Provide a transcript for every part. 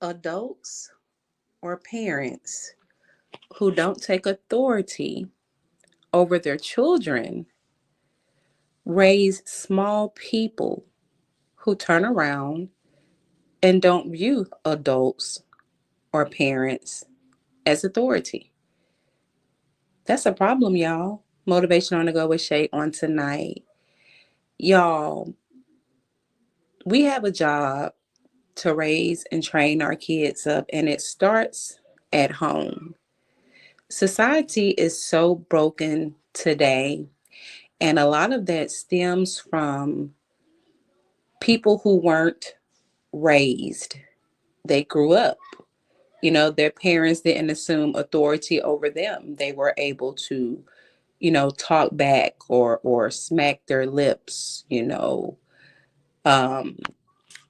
Adults or parents who don't take authority over their children raise small people who turn around and don't view adults or parents as authority. That's a problem, y'all. Motivation on the go with Shay on tonight. Y'all, we have a job to raise and train our kids up, and it starts at home. Society is so broken today, and a lot of that stems from people who weren't raised. They grew up. Their parents didn't assume authority over them. They were able to, talk back or smack their lips, um,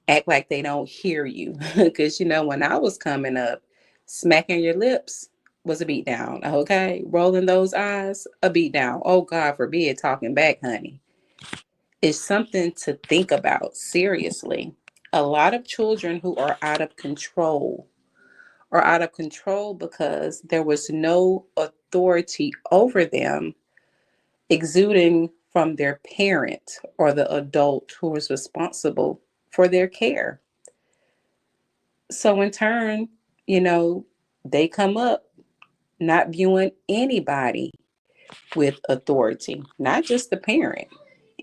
act like they don't hear you. Because, when I was coming up, smacking your lips was a beat down. Okay. Rolling those eyes, a beat down. Oh, God forbid talking back, honey. It's something to think about seriously. A lot of children who are out of control because there was no authority over them exuding from their parent or the adult who was responsible for their care. So in turn, you know, they come up not viewing anybody with authority, not just the parent,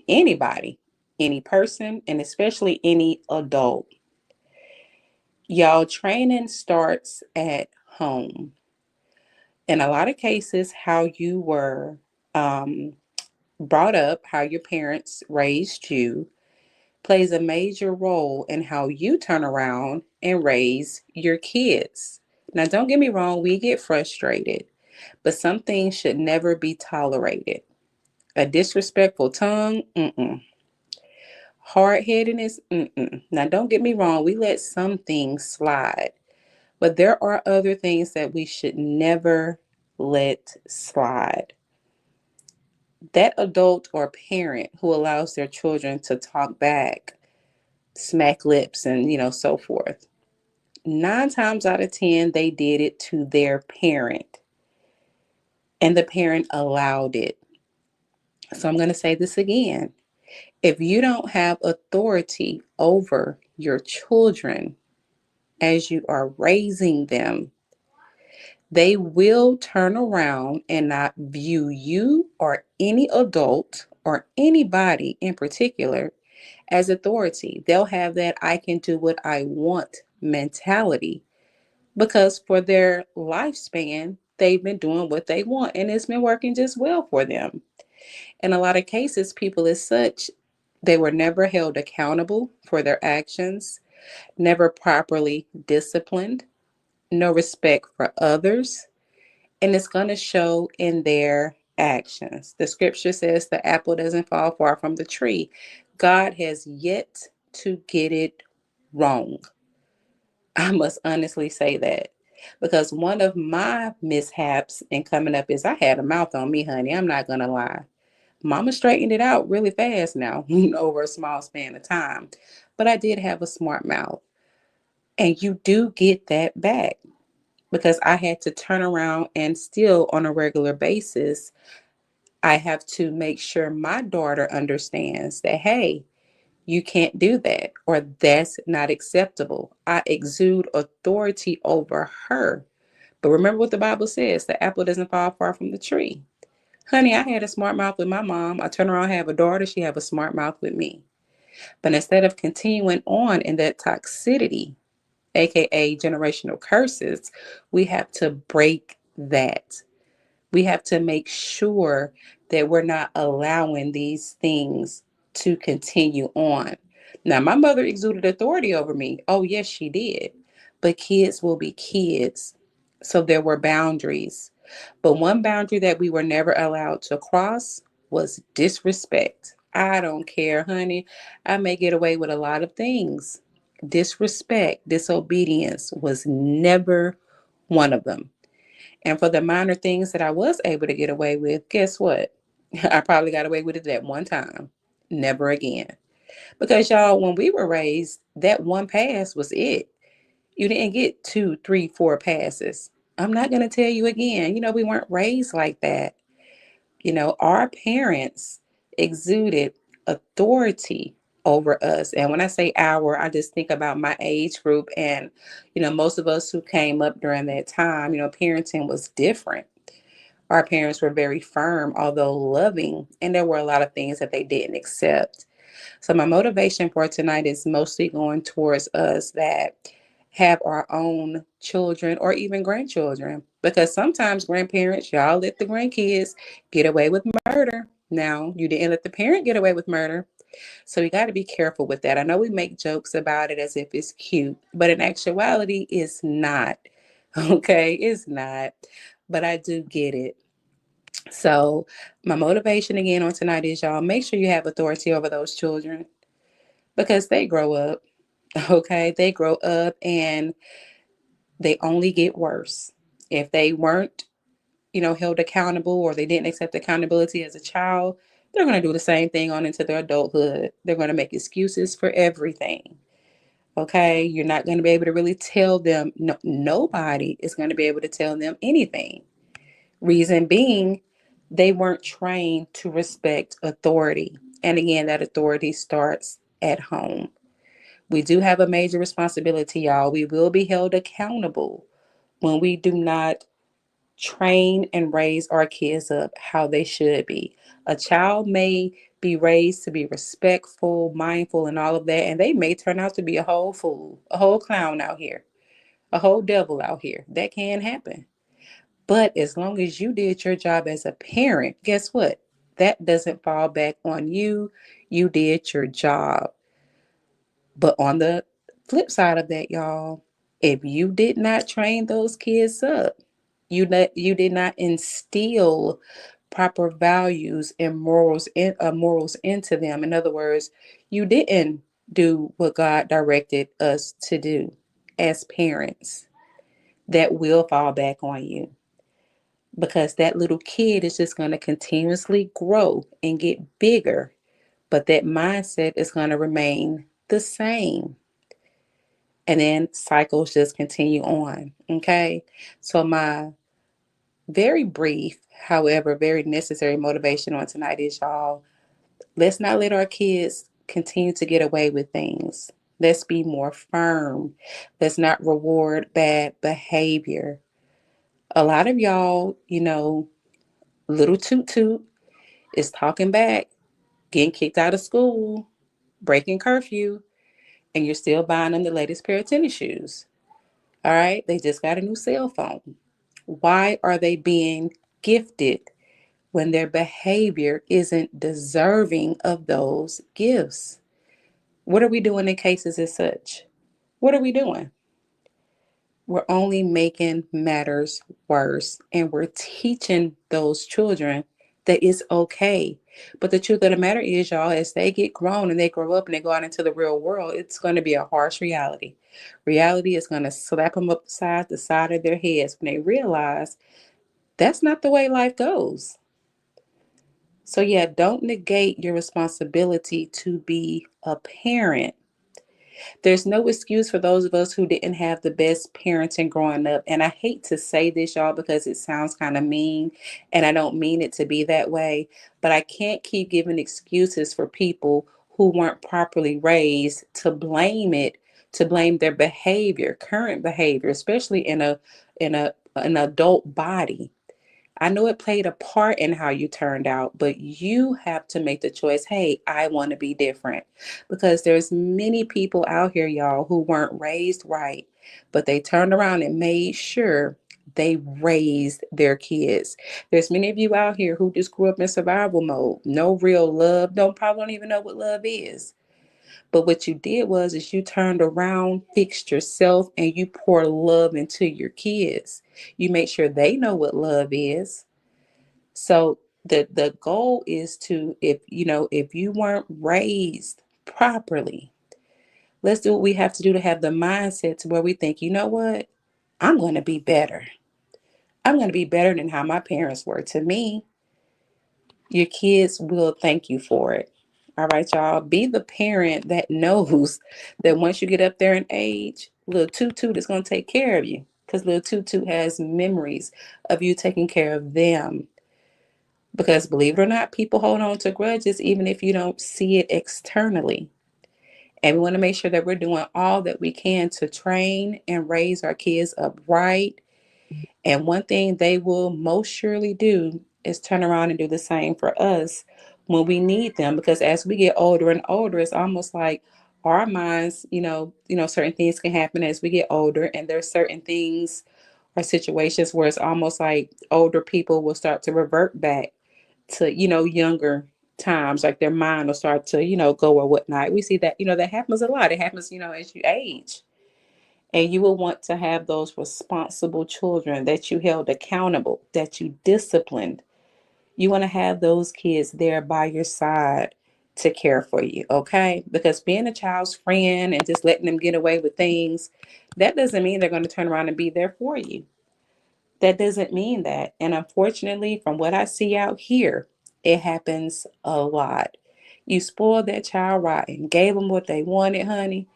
anybody, any person, and especially any adult. Y'all, training starts at home. In a lot of cases, how you were um, brought up, how your parents raised you, plays a major role in how you turn around and raise your kids. Now, don't get me wrong, we get frustrated, but some things should never be tolerated. A disrespectful tongue, mm-mm. Hard headedness, mm-mm. Now, don't get me wrong, we let some things slide, but there are other things that we should never let slide. That adult or parent who allows their children to talk back, smack lips, and so forth. 9 times out of 10, they did it to their parent, and the parent allowed it. So I'm going to say this again. If you don't have authority over your children as you are raising them, they will turn around and not view you or any adult or anybody in particular as authority. They'll have that I can do what I want mentality because for their lifespan, they've been doing what they want and it's been working just well for them. In a lot of cases, people as such, they were never held accountable for their actions, never properly disciplined, no respect for others, and it's going to show in their actions. The scripture says the apple doesn't fall far from the tree. God has yet to get it wrong. I must honestly say that because one of my mishaps in coming up is I had a mouth on me, honey. I'm not going to lie. Mama straightened it out really fast now over a small span of time. But I did have a smart mouth. And you do get that back because I had to turn around and still on a regular basis, I have to make sure my daughter understands that, hey, you can't do that or that's not acceptable. I exude authority over her. But remember what the Bible says, the apple doesn't fall far from the tree. Honey, I had a smart mouth with my mom. I turn around, have a daughter, she have a smart mouth with me. But instead of continuing on in that toxicity, aka generational curses, we have to break that. We have to make sure that we're not allowing these things to continue on. Now, my mother exuded authority over me. Oh, yes, she did. But kids will be kids. So there were boundaries. But one boundary that we were never allowed to cross was disrespect. I don't care, honey. I may get away with a lot of things. Disrespect, disobedience was never one of them. And for the minor things that I was able to get away with, guess what? I probably got away with it that one time. Never again. Because y'all, when we were raised, that one pass was it. You didn't get two, three, four passes. I'm not going to tell you again. We weren't raised like that. Our parents exuded authority over us. And when I say our, I just think about my age group and, most of us who came up during that time, parenting was different. Our parents were very firm, although loving, and there were a lot of things that they didn't accept. So my motivation for tonight is mostly going towards us that have our own children or even grandchildren. Because sometimes grandparents, y'all let the grandkids get away with murder. Now, you didn't let the parent get away with murder. So we got to be careful with that. I know we make jokes about it as if it's cute, but in actuality, it's not. Okay, it's not. But I do get it. So my motivation again on tonight is y'all make sure you have authority over those children because they grow up. Okay, they grow up and they only get worse. If they weren't, held accountable or they didn't accept accountability as a child, they're going to do the same thing on into their adulthood. They're going to make excuses for everything. Okay, you're not going to be able to really tell them. No, nobody is going to be able to tell them anything. Reason being, they weren't trained to respect authority. And again, that authority starts at home. We do have a major responsibility, y'all. We will be held accountable when we do not train and raise our kids up how they should be. A child may be raised to be respectful, mindful, and all of that, and they may turn out to be a whole fool, a whole clown out here, a whole devil out here. That can happen. But as long as you did your job as a parent, guess what? That doesn't fall back on you. You did your job. But on the flip side of that, y'all, if you did not train those kids up, you did not instill proper values and morals into them. In other words, you didn't do what God directed us to do as parents. That will fall back on you because that little kid is just going to continuously grow and get bigger, but that mindset is going to remain the same. And then cycles just continue on. Okay. So, my very brief, however, very necessary motivation on tonight is y'all, let's not let our kids continue to get away with things. Let's be more firm. Let's not reward bad behavior. A lot of y'all, little toot toot is talking back, getting kicked out of school, breaking curfew, and you're still buying them the latest pair of tennis shoes. All right, they just got a new cell phone. Why are they being gifted when their behavior isn't deserving of those gifts? What are we doing in cases as such? What are we doing? We're only making matters worse, and we're teaching those children that it's okay. But the truth of the matter is, y'all, as they get grown and they grow up and they go out into the real world, it's going to be a harsh reality. Reality is going to slap them upside the side of their heads when they realize that's not the way life goes. So, yeah, don't negate your responsibility to be a parent. There's no excuse for those of us who didn't have the best parenting growing up. And I hate to say this, y'all, because it sounds kind of mean, and I don't mean it to be that way. But I can't keep giving excuses for people who weren't properly raised to blame their behavior, current behavior, especially in a an adult body. I know it played a part in how you turned out, but you have to make the choice. Hey, I want to be different because there's many people out here, y'all, who weren't raised right, but they turned around and made sure they raised their kids. There's many of you out here who just grew up in survival mode. No real love. Probably don't even know what love is. But what you did was is you turned around, fixed yourself, and you pour love into your kids. You make sure they know what love is. So the goal is to, if you weren't raised properly, let's do what we have to do to have the mindset to where we think, you know what? I'm going to be better. I'm going to be better than how my parents were. To me, your kids will thank you for it. All right, y'all. Be the parent that knows that once you get up there in age, little Toot is going to take care of you, because little Toot has memories of you taking care of them. Because believe it or not, people hold on to grudges even if you don't see it externally. And we want to make sure that we're doing all that we can to train and raise our kids up right. And one thing they will most surely do is turn around and do the same for us when we need them. Because as we get older and older, it's almost like our minds, certain things can happen as we get older, and there's certain things or situations where it's almost like older people will start to revert back to, younger times, like their mind will start to, go or whatnot. We see that, that happens a lot. It happens, as you age. And you will want to have those responsible children that you held accountable, that you disciplined. You want to have those kids there by your side to care for you, okay? Because being a child's friend and just letting them get away with things, that doesn't mean they're going to turn around and be there for you. That doesn't mean that. And unfortunately, from what I see out here, it happens a lot. You spoiled that child rotten, gave them what they wanted, honey,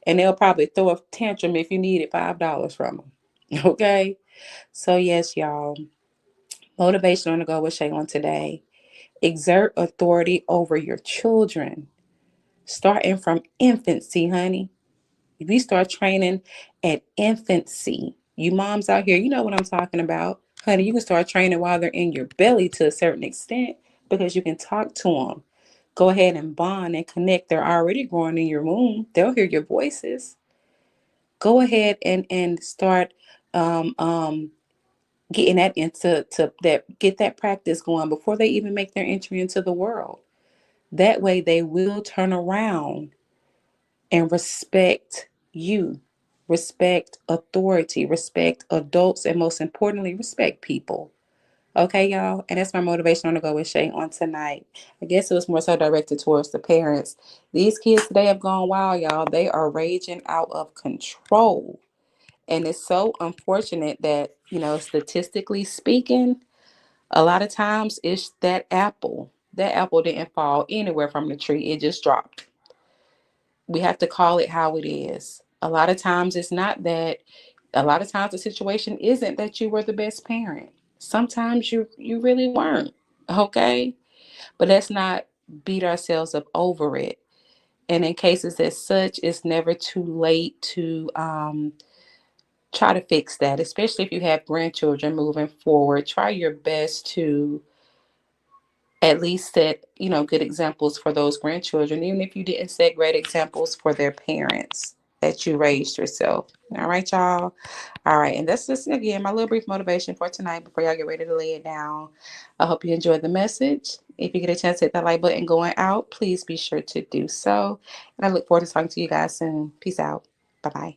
and they'll probably throw a tantrum if you needed $5 from them. Okay? So, yes, y'all, motivation on the go with Shay on today. Exert authority over your children, starting from infancy, honey. If you start training at infancy, you moms out here, you know what I'm talking about. Honey, you can start training while they're in your belly to a certain extent, because you can talk to them. Go ahead and bond and connect. They're already growing in your womb. They'll hear your voices. Go ahead and start um, um, getting that get that practice going before they even make their entry into the world. That way they will turn around and respect you, respect authority, respect adults, and most importantly, respect people. Okay, y'all? And that's my motivation on the go with Shay on tonight. I guess it was more so directed towards the parents. These kids today have gone wild, y'all. They are raging out of control. And it's so unfortunate that, statistically speaking, a lot of times it's that apple. That apple didn't fall anywhere from the tree, it just dropped. We have to call it how it is. A lot of times it's not that. A lot of times the situation isn't that you were the best parent. Sometimes you really weren't. Okay? But let's not beat ourselves up over it. And in cases as such, it's never too late to try to fix that, especially if you have grandchildren moving forward. Try your best to at least set, good examples for those grandchildren, even if you didn't set great examples for their parents that you raised yourself. All right, y'all. All right. And that's just, again, my little brief motivation for tonight before y'all get ready to lay it down. I hope you enjoyed the message. If you get a chance to hit that like button going out, please be sure to do so. And I look forward to talking to you guys soon. Peace out. Bye-bye.